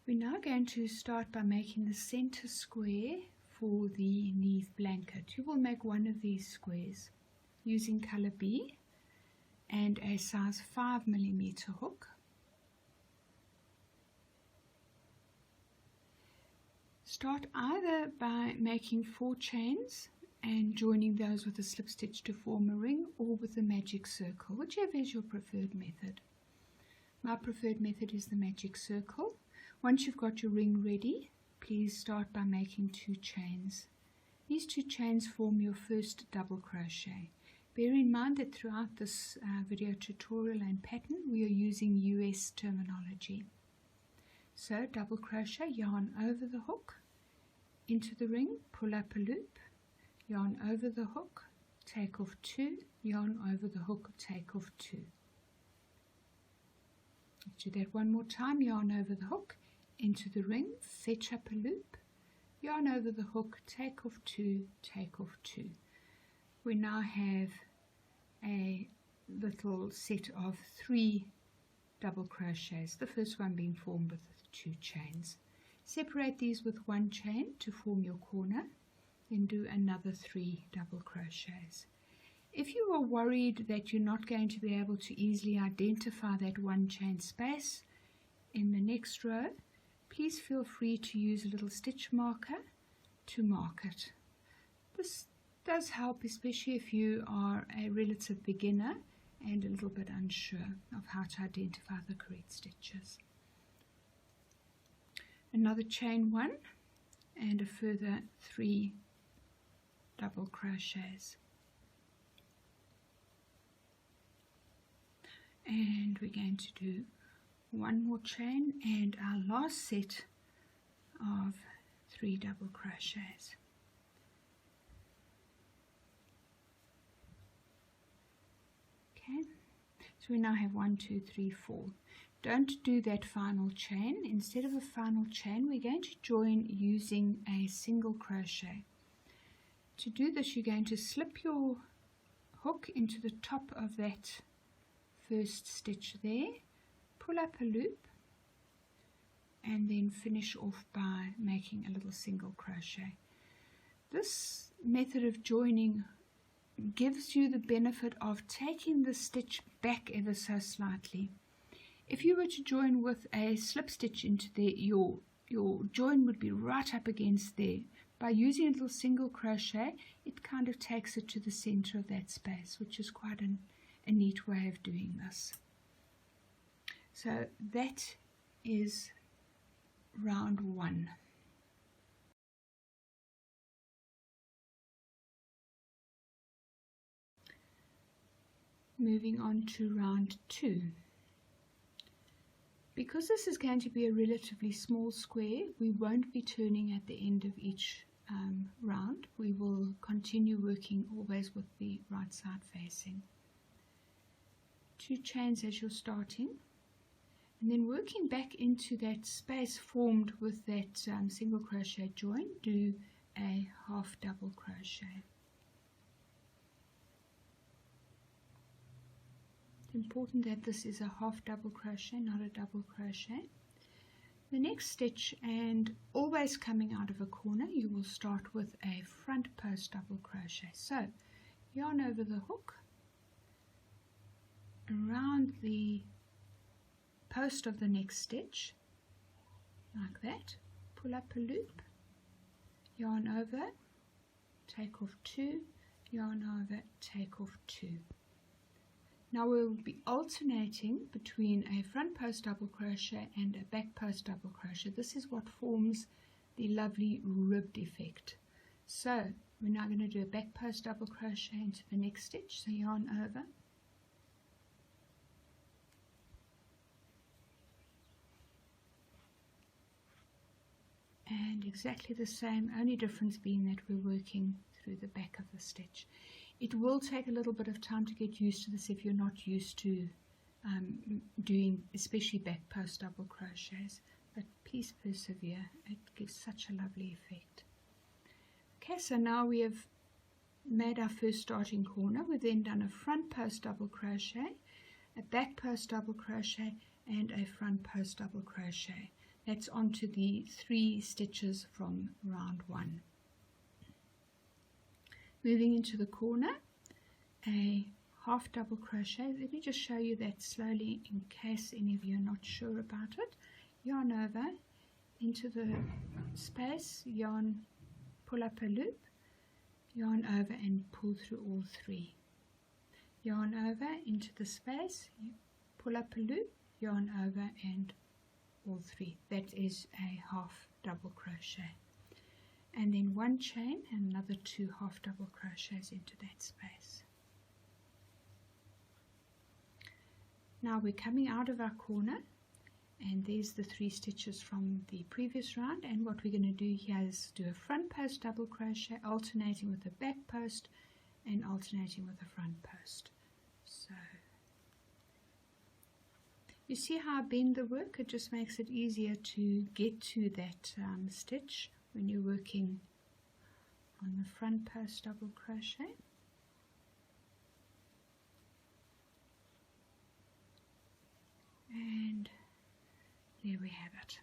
We're now going to start by making the center square for the Neve blanket. You will make one of these squares using color B and a size 5mm hook. Start either by making 4 chains and joining those with a slip stitch to form a ring, or with a magic circle, whichever is your preferred method. My preferred method is the magic circle. Once you've got your ring ready, please start by making 2 chains. These 2 chains form your first double crochet. Bear in mind that throughout this video tutorial and pattern we are using US terminology. So double crochet, yarn over the hook, into the ring, pull up a loop, yarn over the hook, take off 2, yarn over the hook, take off 2. Let's do that one more time. Yarn over the hook, into the ring, fetch up a loop, yarn over the hook, take off 2, take off 2. We now have a little set of 3 double crochets, the first one being formed with 2 chains. Separate these with 1 chain to form your corner, then do another 3 double crochets. If you are worried that you're not going to be able to easily identify that 1 chain space in the next row, please feel free to use a little stitch marker to mark it. This does help, especially if you are a relative beginner and a little bit unsure of how to identify the correct stitches. Another chain 1 and a further 3 double crochets. And we're going to do 1 more chain and our last set of 3 double crochets. Okay, so we now have 1, 2, 3, 4. Don't do that final chain. Instead of a final chain, we're going to join using a single crochet. To do this, you're going to slip your hook into the top of that first stitch there, pull up a loop, and then finish off by making a little single crochet. This method of joining gives you the benefit of taking the stitch back ever so slightly. If you were to join with a slip stitch into there, your join would be right up against there. By using a little single crochet, it kind of takes it to the center of that space, which is quite a neat way of doing this. So that is round 1. Moving on to round 2. Because this is going to be a relatively small square, we won't be turning at the end of each round. We will continue working always with the right side facing. 2 chains as you're starting, and then working back into that space formed with that single crochet join, do a half double crochet. It's important that this is a half double crochet, not a double crochet. The next stitch, and always coming out of a corner, you will start with a front post double crochet. So yarn over the hook, around the post of the next stitch, like that, pull up a loop, yarn over, take off 2, yarn over, take off 2. Now we will be alternating between a front post double crochet and a back post double crochet. This is what forms the lovely ribbed effect. So we're now going to do a back post double crochet into the next stitch. So yarn over, and exactly the same, only difference being that we're working through the back of the stitch. It will take a little bit of time to get used to this if you're not used to doing especially back post double crochets, but please persevere. It gives such a lovely effect. Okay, so now we have made our first starting corner. We've then done a front post double crochet, a back post double crochet, and a front post double crochet. That's onto the 3 stitches from round 1. Moving into the corner, a half double crochet. Let me just show you that slowly in case any of you are not sure about it. Yarn over into the space, yarn, pull up a loop, yarn over and pull through all 3. Yarn over into the space, pull up a loop, yarn over and all 3. That is a half double crochet. And then 1 chain and another 2 half double crochets into that space. Now we're coming out of our corner, and there's the 3 stitches from the previous round, and what we're going to do here is do a front post double crochet alternating with a back post and alternating with a front post. So you see how I bend the work? It just makes it easier to get to that stitch when you're working on the front post double crochet. And there we have it.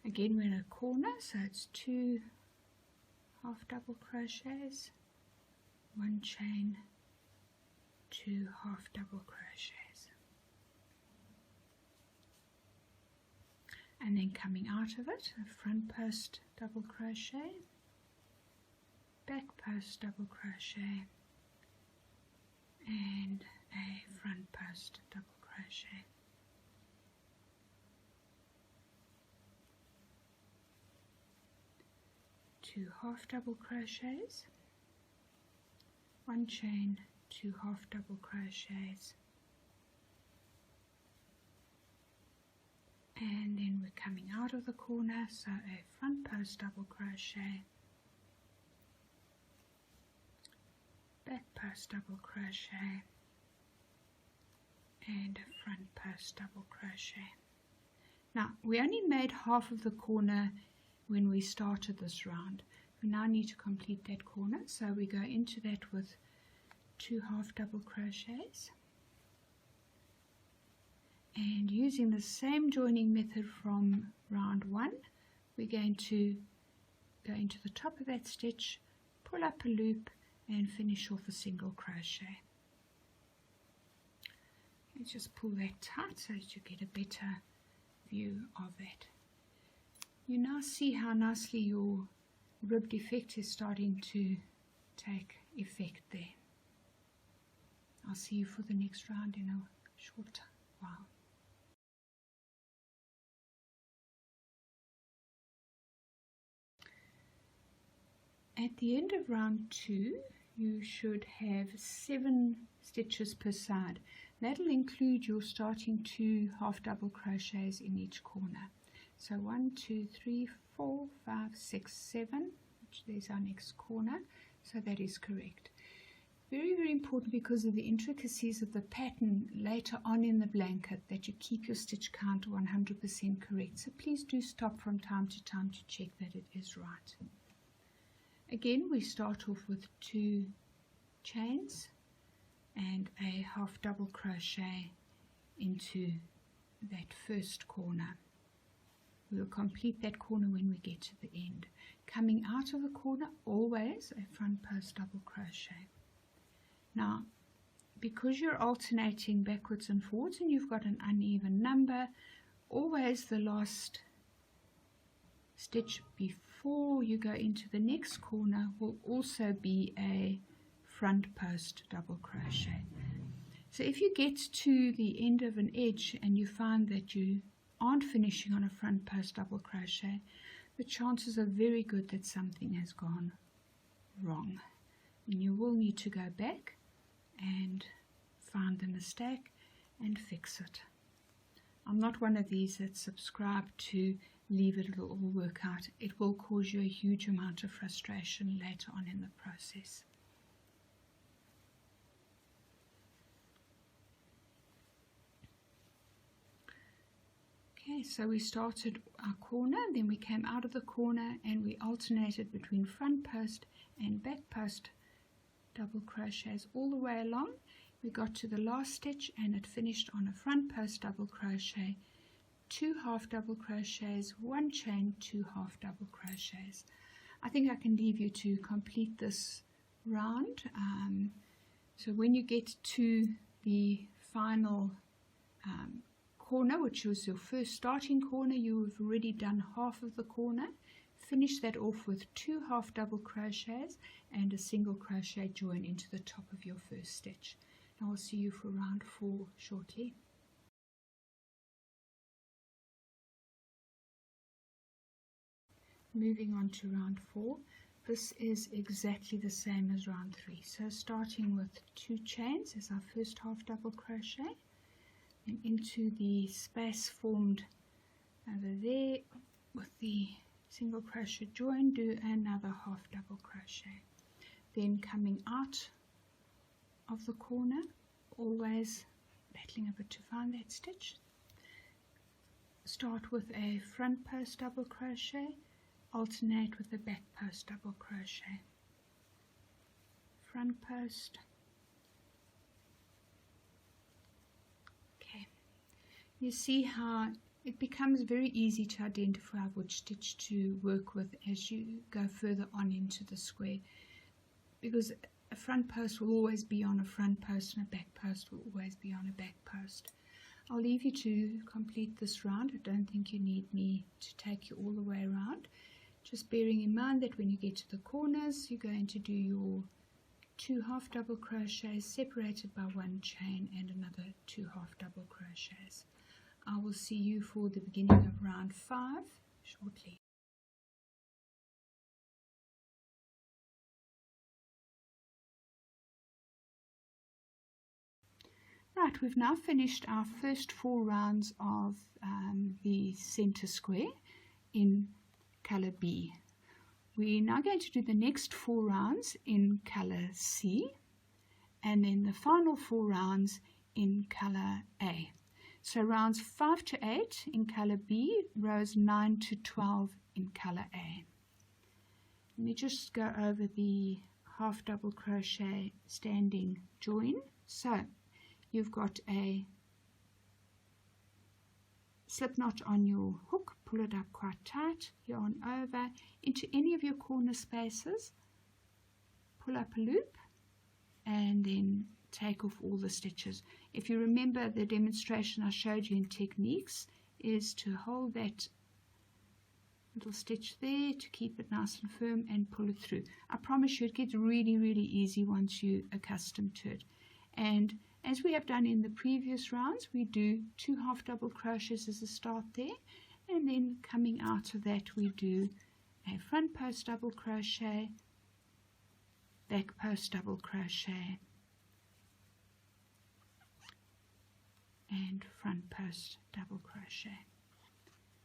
Again, we're in a corner, so it's 2 half double crochets, 1 chain, 2 half double crochets, and then coming out of it, a front post double crochet, back post double crochet, and a front post double crochet. Two half double crochets, 1 chain, 2 half double crochets, and then we're coming out of the corner, so a front post double crochet, back post double crochet, and a front post double crochet. Now we only made half of the corner when we started this round. We now need to complete that corner, so we go into that with 2 half double crochets, and using the same joining method from round 1, we're going to go into the top of that stitch, pull up a loop and finish off a single crochet. You just pull that tight so that you get a better view of that. You now see how nicely your ribbed effect is starting to take effect there. I'll see you for the next round in a short while. At the end of round 2, you should have 7 stitches per side. That'll include your starting 2 half double crochets in each corner. So 1, 2, 3, 4, 5, 6, 7, which there's our next corner, so that is correct. Very, very important because of the intricacies of the pattern later on in the blanket that you keep your stitch count 100% correct. So please do stop from time to time to check that it is right. Again, we start off with 2 chains and a half double crochet into that first corner. We'll complete that corner when we get to the end. Coming out of the corner, always a front post double crochet. Now, because you're alternating backwards and forwards and you've got an uneven number, always the last stitch before you go into the next corner will also be a front post double crochet. So if you get to the end of an edge and you find that you aren't finishing on a front post double crochet, the chances are very good that something has gone wrong, and you will need to go back and find the mistake and fix it. I'm not one of these that subscribe to leave it, it'll all work out. It will cause you a huge amount of frustration later on in the process. Okay, so we started our corner, then we came out of the corner and we alternated between front post and back post double crochets all the way along. We got to the last stitch and it finished on a front post double crochet, 2 half double crochets, 1 chain, 2 half double crochets. I think I can leave you to complete this round. So when you get to the final corner, which was your first starting corner, you've already done half of the corner. Finish that off with 2 half double crochets and a single crochet join into the top of your first stitch. And I'll see you for round 4 shortly. Moving on to round 4, this is exactly the same as round 3. So starting with 2 chains as our first half double crochet, and into the space formed over there with the single crochet join, do another half double crochet. Then coming out of the corner, always battling a bit to find that stitch, start with a front post double crochet, alternate with a back post double crochet, front post. Okay, you see how it becomes very easy to identify which stitch to work with as you go further on into the square, because a front post will always be on a front post and a back post will always be on a back post. I'll leave you to complete this round. I don't think you need me to take you all the way around. Just bearing in mind that when you get to the corners, you're going to do your 2 half double crochets separated by 1 chain and another 2 half double crochets. I will see you for the beginning of round 5 shortly. Right, we've now finished our first 4 rounds of the center square in color B. We're now going to do the next 4 rounds in color C, and then the final 4 rounds in color A. So rounds 5 to 8 in color B, rows 9 to 12 in color A. Let me just go over the half double crochet standing join. So you've got a slip knot on your hook, pull it up quite tight, yarn over into any of your corner spaces, pull up a loop, and then take off all the stitches. If you remember, the demonstration I showed you in techniques is to hold that little stitch there to keep it nice and firm and pull it through. I promise you it gets really, really easy once you're accustomed to it. And as we have done in the previous rounds, we do 2 half double crochets as a start there, and then coming out of that we do a front post double crochet, back post double crochet, and front post double crochet.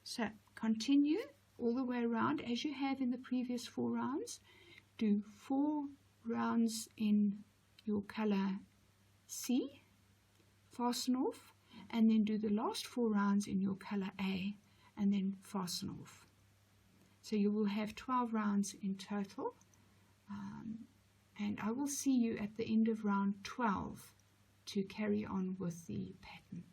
So continue all the way around as you have in the previous 4 rounds. Do 4 rounds in your color C, fasten off, and then do the last 4 rounds in your color A and then fasten off. So you will have 12 rounds in total, and I will see you at the end of round 12 to carry on with the pattern.